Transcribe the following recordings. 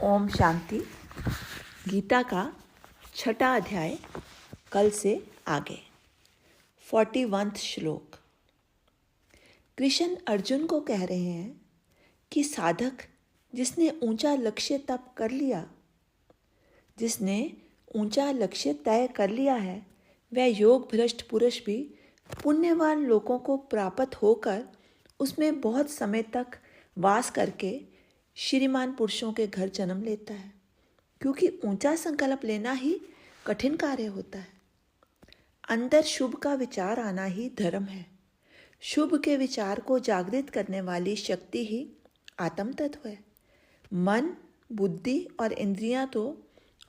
ओम शांति। गीता का 6वां अध्याय कल से आगे। 41वां श्लोक। कृष्ण अर्जुन को कह रहे हैं कि साधक जिसने ऊंचा लक्ष्य तय कर लिया है, वह योग भ्रष्ट पुरुष भी पुण्यवान लोगों को प्राप्त होकर उसमें बहुत समय तक वास करके श्रीमान पुरुषों के घर जन्म लेता है, क्योंकि ऊंचा संकल्प लेना ही कठिन कार्य होता है। अंदर शुभ का विचार आना ही धर्म है। शुभ के विचार को जागृत करने वाली शक्ति ही आत्म तत्व है। मन, बुद्धि और इंद्रियां तो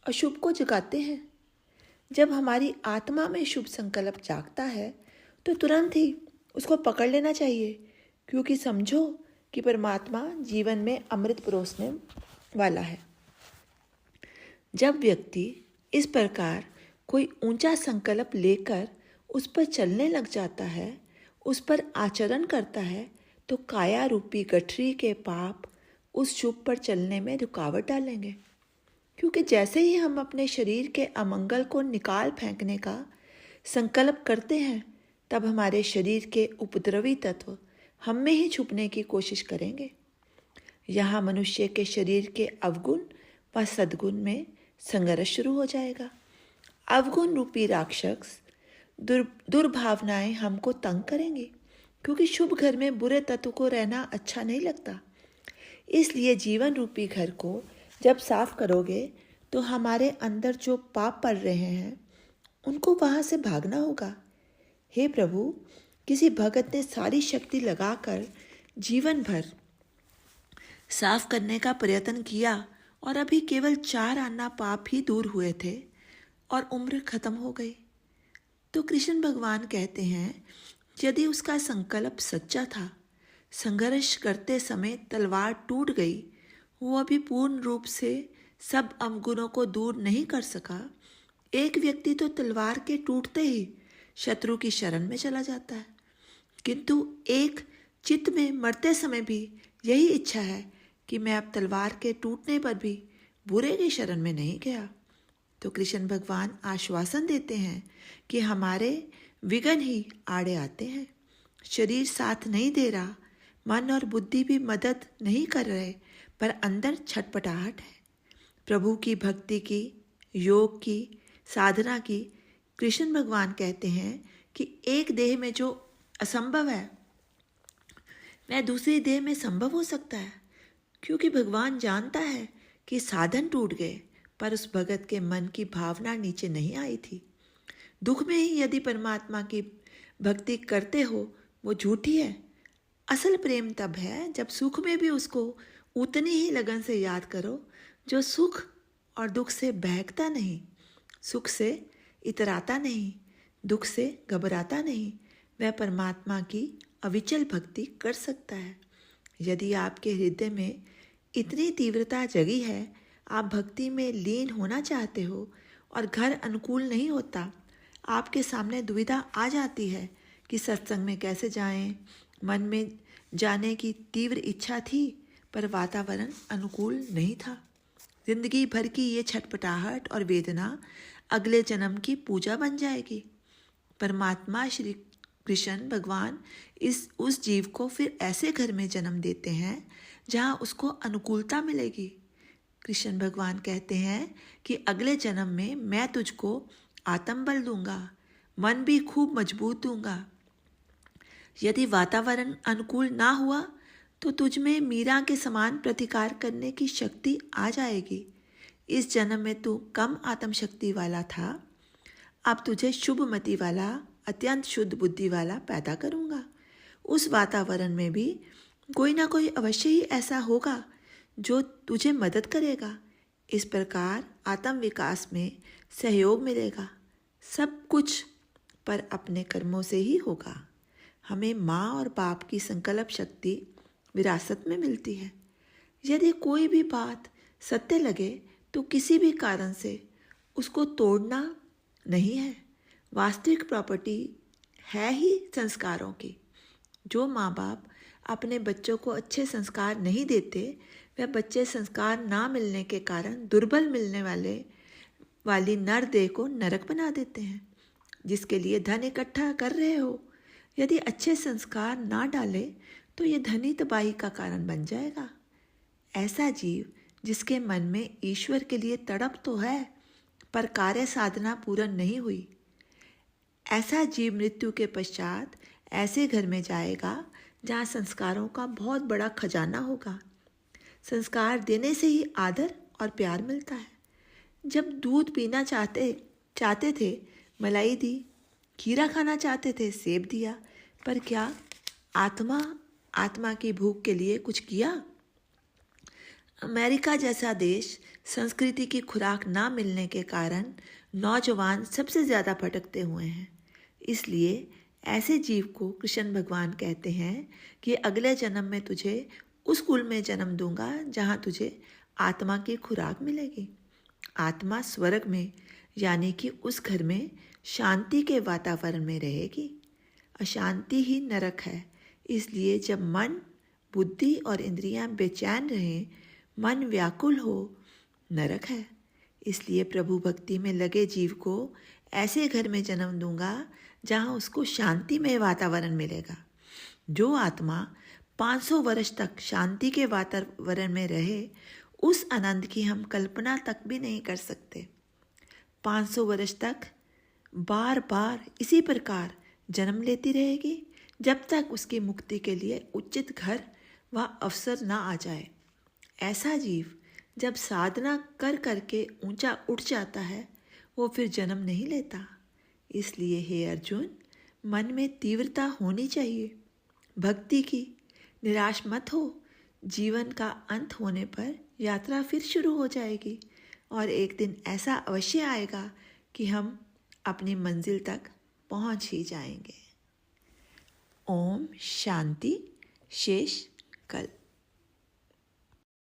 अशुभ को जगाते हैं। जब हमारी आत्मा में शुभ संकल्प जागता है तो तुरंत ही उसको पकड़ लेना चाहिए, क्योंकि समझो कि परमात्मा जीवन में अमृत परोसने वाला है। जब व्यक्ति इस प्रकार कोई ऊंचा संकल्प लेकर उस पर चलने लग जाता है, उस पर आचरण करता है, तो काया रूपी गठरी के पाप उस शुभ पर चलने में रुकावट डालेंगे। क्योंकि जैसे ही हम अपने शरीर के अमंगल को निकाल फेंकने का संकल्प करते हैं, तब हमारे शरीर के उपद्रवी तत्व हम में ही छुपने की कोशिश करेंगे। यहाँ मनुष्य के शरीर के अवगुण व सद्गुण में संघर्ष शुरू हो जाएगा। अवगुण रूपी राक्षस दुर्भावनाएं हमको तंग करेंगी, क्योंकि शुभ घर में बुरे तत्व को रहना अच्छा नहीं लगता। इसलिए जीवन रूपी घर को जब साफ करोगे तो हमारे अंदर जो पाप पड़ रहे हैं उनको वहां से भागना होगा। हे प्रभु, किसी भगत ने सारी शक्ति लगाकर जीवन भर साफ करने का प्रयत्न किया और अभी केवल 4 आना पाप ही दूर हुए थे और उम्र खत्म हो गई। तो कृष्ण भगवान कहते हैं, यदि उसका संकल्प सच्चा था, संघर्ष करते समय तलवार टूट गई, वो अभी पूर्ण रूप से सब अवगुणों को दूर नहीं कर सका। एक व्यक्ति तो तलवार के टूटते ही शत्रु की शरण में चला जाता है, किंतु एक चित्त में मरते समय भी यही इच्छा है कि मैं अब तलवार के टूटने पर भी बुरे की शरण में नहीं गया। तो कृष्ण भगवान आश्वासन देते हैं कि हमारे विघ्न ही आड़े आते हैं। शरीर साथ नहीं दे रहा, मन और बुद्धि भी मदद नहीं कर रहे, पर अंदर छटपटाहट है। प्रभु की भक्ति की, योग की, साधना की कृष्ण भगवान कहते हैं कि एक देह में जो असंभव है वह दूसरी देह में संभव हो सकता है, क्योंकि भगवान जानता है कि साधन टूट गए पर उस भगत के मन की भावना नीचे नहीं आई थी। दुख में ही यदि परमात्मा की भक्ति करते हो वो झूठी है। असल प्रेम तब है जब सुख में भी उसको उतनी ही लगन से याद करो जो सुख और दुख से बहकता नहीं, सुख से इतराता नहीं, दुख से घबराता नहीं। वह परमात्मा की अविचल भक्ति कर सकता है। यदि आपके हृदय में इतनी तीव्रता जगी है, आप भक्ति में लीन होना चाहते हो और घर अनुकूल नहीं होता, आपके सामने दुविधा आ जाती है कि सत्संग में कैसे जाएं, मन में जाने की तीव्र इच्छा थी पर वातावरण अनुकूल नहीं था। जिंदगी भर की ये छटपटाहट और वेदना अगले जन्म की पूजा बन जाएगी। परमात्मा श्री कृष्ण भगवान उस जीव को फिर ऐसे घर में जन्म देते हैं जहां उसको अनुकूलता मिलेगी। कृष्ण भगवान कहते हैं कि अगले जन्म में मैं तुझको आत्मबल दूंगा, मन भी खूब मजबूत दूंगा। यदि वातावरण अनुकूल ना हुआ तो तुझ में मीरा के समान प्रतिकार करने की शक्ति आ जाएगी। इस जन्म में तू कम आत्मशक्ति वाला था, अब तुझे शुभमति वाला, अत्यंत शुद्ध बुद्धि वाला पैदा करूंगा। उस वातावरण में भी कोई ना कोई अवश्य ही ऐसा होगा जो तुझे मदद करेगा। इस प्रकार आत्म विकास में सहयोग मिलेगा। सब कुछ पर अपने कर्मों से ही होगा। हमें माँ और बाप की संकल्प शक्ति विरासत में मिलती है। यदि कोई भी बात सत्य लगे तो किसी भी कारण से उसको तोड़ना नहीं है। वास्तविक प्रॉपर्टी है ही संस्कारों की। जो माँ बाप अपने बच्चों को अच्छे संस्कार नहीं देते, वह बच्चे संस्कार ना मिलने के कारण दुर्बल मिलने वाली नर देह को नरक बना देते हैं। जिसके लिए धन इकट्ठा कर रहे हो, यदि अच्छे संस्कार ना डाले तो ये धन ही तबाही का कारण बन जाएगा। ऐसा जीव जिसके मन में ईश्वर के लिए तड़प तो है पर कार्य साधना पूर्ण नहीं हुई, ऐसा जीव मृत्यु के पश्चात ऐसे घर में जाएगा जहाँ संस्कारों का बहुत बड़ा खजाना होगा। संस्कार देने से ही आदर और प्यार मिलता है। जब दूध पीना चाहते थे, मलाई दी, खीरा खाना चाहते थे, सेब दिया, पर क्या आत्मा की भूख के लिए कुछ किया? अमेरिका जैसा देश संस्कृति की खुराक ना मिलने के कारण नौजवान सबसे ज़्यादा भटकते हुए हैं। इसलिए ऐसे जीव को कृष्ण भगवान कहते हैं कि अगले जन्म में तुझे उस कुल में जन्म दूंगा जहाँ तुझे आत्मा की खुराक मिलेगी। आत्मा स्वर्ग में यानी कि उस घर में शांति के वातावरण में रहेगी। अशांति ही नरक है। इसलिए जब मन, बुद्धि और इंद्रियां बेचैन रहें, मन व्याकुल हो, नरक है। इसलिए प्रभु भक्ति में लगे जीव को ऐसे घर में जन्म दूंगा जहाँ उसको शांतिमय वातावरण मिलेगा। जो आत्मा 500 वर्ष तक शांति के वातावरण में रहे, उस आनंद की हम कल्पना तक भी नहीं कर सकते। 500 वर्ष तक बार बार इसी प्रकार जन्म लेती रहेगी जब तक उसकी मुक्ति के लिए उचित घर व अवसर न आ जाए। ऐसा जीव जब साधना कर करके ऊंचा उठ जाता है, वो फिर जन्म नहीं लेता। इसलिए हे अर्जुन, मन में तीव्रता होनी चाहिए भक्ति की। निराश मत हो। जीवन का अंत होने पर यात्रा फिर शुरू हो जाएगी और एक दिन ऐसा अवश्य आएगा कि हम अपनी मंजिल तक पहुंच ही जाएंगे। ओम शांति। शेष कल।